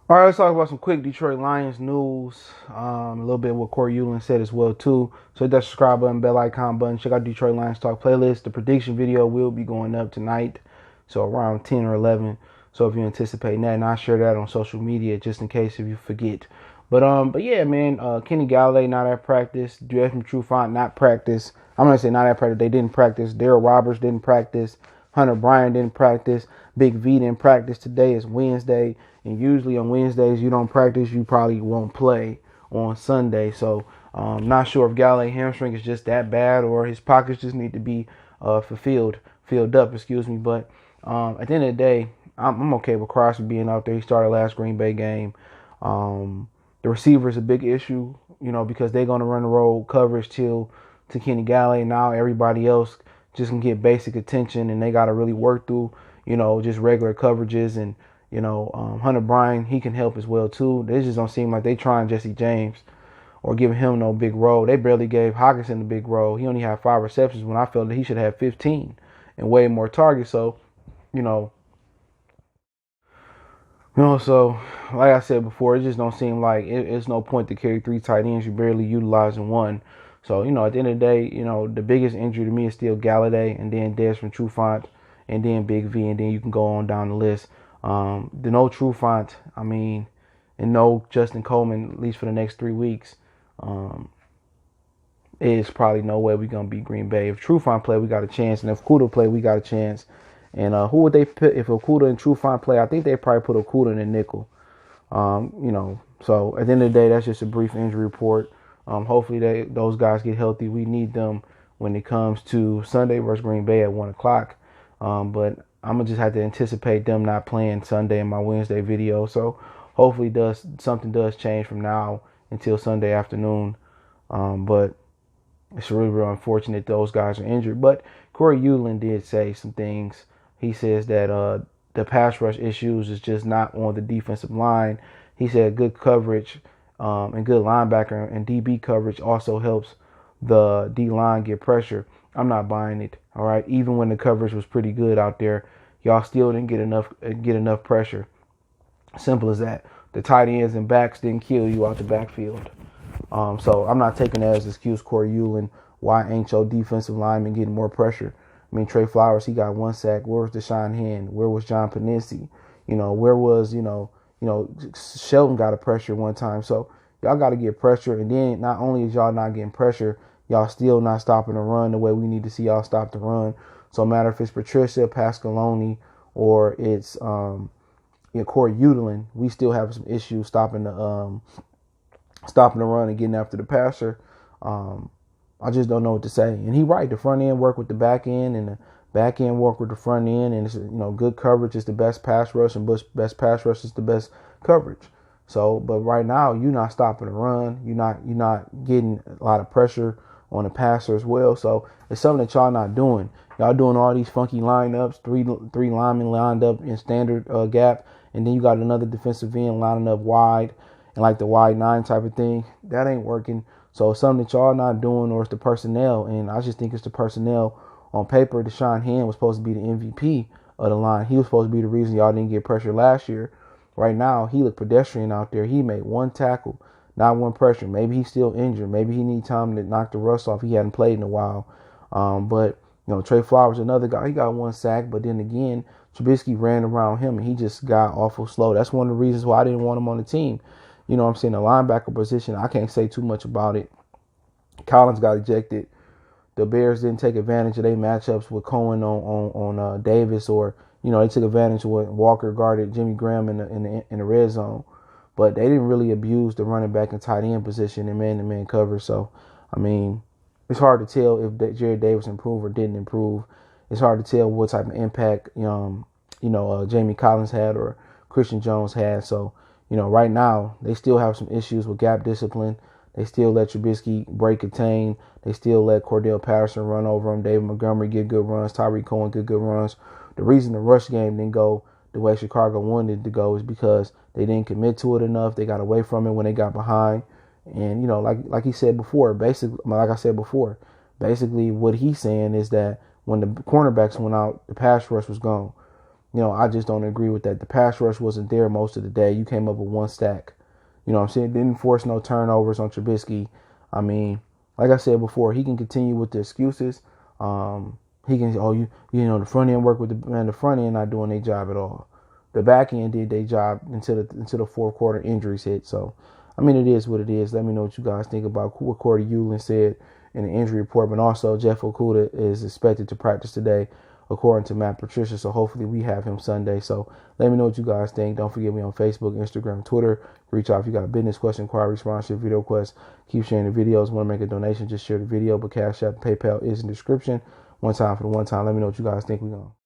All right, let's talk about some quick Detroit Lions news. A little bit of what Corey Undlin said as well too. So hit that subscribe button, bell icon button. Check out Detroit Lions Talk playlist. The prediction video will be going up tonight, so around 10 or 11. So if you're anticipating that, and I'll share that on social media just in case if you forget. But yeah, man. Kenny Golladay not at practice. Desmond Trufant not practice. I'm gonna say not at practice. They didn't practice. Darryl Roberts didn't practice. Hunter Bryant didn't practice. Big V didn't practice. Today is Wednesday. And usually on Wednesdays you don't practice, you probably won't play on Sunday. So not sure if Golladay hamstring is just that bad or his pockets just need to be filled up. Excuse me. But at the end of the day, I'm okay with Crosby being out there. He started last Green Bay game. The receiver is a big issue, because they're gonna run the roll coverage to Kenny Golladay. Now everybody else just can get basic attention, and they got to really work through, just regular coverages and Hunter Bryant, he can help as well too. They just don't seem like they trying Jesse James or giving him no big role. They barely gave Hockenson the big role. He only had 5 receptions when I felt that he should have 15 and way more targets. So, you know, so like I said before, it just don't seem like it's no point to carry 3 tight ends. You're barely utilizing one. So, at the end of the day, the biggest injury to me is still Golladay and then Desmond Trufant and then Big V, and then you can go on down the list. The no Trufant, and no Justin Coleman, at least for the next 3 weeks, is probably no way we're going to beat Green Bay. If Trufant play, we got a chance. And if Okudah play, we got a chance. And who would they put if Okudah and Trufant play? I think they probably put Okudah in the nickel. So at the end of the day, that's just a brief injury report. Hopefully those guys get healthy. We need them when it comes to Sunday versus Green Bay at 1 o'clock. But I'm going to just have to anticipate them not playing Sunday in my Wednesday video. So hopefully something does change from now until Sunday afternoon. But it's really, really unfortunate those guys are injured. But Cory Undlin did say some things. He says that the pass rush issues is just not on the defensive line. He said good coverage and good linebacker and DB coverage also helps the D-line get pressure. I'm not buying it. All right, even when the coverage was pretty good out there, y'all still didn't get enough pressure. Simple as that. The tight ends and backs didn't kill you out the backfield. So I'm not taking that as an excuse, Cory Undlin. Why ain't your defensive lineman getting more pressure? Trey Flowers, he got 1 sack. Where was Deshaun Hand? Where was John Panisi? Where was, Shelton got a pressure one time. So y'all got to get pressure. And then not only is y'all not getting pressure, y'all still not stopping the run the way we need to see y'all stop the run. So no matter if it's Patricia, Pasqualoni, or it's Cory Undlin, we still have some issues stopping the run and getting after the passer. I just don't know what to say. And he right. The front end work with the back end, and the back end work with the front end. And it's, good coverage is the best pass rush, and best pass rush is the best coverage. So, but right now you're not stopping the run. You're not getting a lot of pressure on the passer as well. So it's something that y'all not doing. Y'all doing all these funky lineups, three linemen lined up in standard gap, and then you got another defensive end lining up wide and like the wide 9 type of thing. That ain't working. So it's something that y'all not doing, or it's the personnel. And I just think it's the personnel. On paper, Deshaun Hand was supposed to be the MVP of the line. He was supposed to be the reason y'all didn't get pressure last year. Right now, he looked pedestrian out there. He made 1 tackle, not 1 pressure. Maybe he's still injured. Maybe he needs time to knock the rust off. He hadn't played in a while. But Trey Flowers, another guy, he got 1 sack. But then again, Trubisky ran around him, and he just got awful slow. That's one of the reasons why I didn't want him on the team. The linebacker position, I can't say too much about it. Collins got ejected. The Bears didn't take advantage of their matchups with Cohen on Davis, or they took advantage of what Walker guarded Jimmy Graham in the red zone, but they didn't really abuse the running back and tight end position in man-to-man cover. So, it's hard to tell if Jared Davis improved or didn't improve. It's hard to tell what type of impact Jamie Collins had or Christian Jones had. So, right now they still have some issues with gap discipline. They still let Trubisky break contain. They still let Cordell Patterson run over him. David Montgomery get good runs. Tyreek Cohen get good runs. The reason the rush game didn't go the way Chicago wanted it to go is because they didn't commit to it enough. They got away from it when they got behind. And, like he said before, basically what he's saying is that when the cornerbacks went out, the pass rush was gone. I just don't agree with that. The pass rush wasn't there most of the day. You came up with one sack. You know what I'm saying? Didn't force no turnovers on Trubisky. I mean, like I said before, he can continue with the excuses. He can, the front end work with the front end not doing their job at all. The back end did their job until the fourth quarter injuries hit. So, I mean, it is what it is. Let me know what you guys think about what Cory Undlin said in the injury report. But also, Jeff Okudah is expected to practice today, according to Matt Patricia. So hopefully we have him Sunday. So let me know what you guys think. Don't forget me on Facebook, Instagram, Twitter. Reach out if you got a business question, inquiry, sponsorship, video request. Keep sharing the videos. Want to make a donation, just share the video. But Cash App, PayPal is in the description. One time for the one time. Let me know what you guys think. We're going.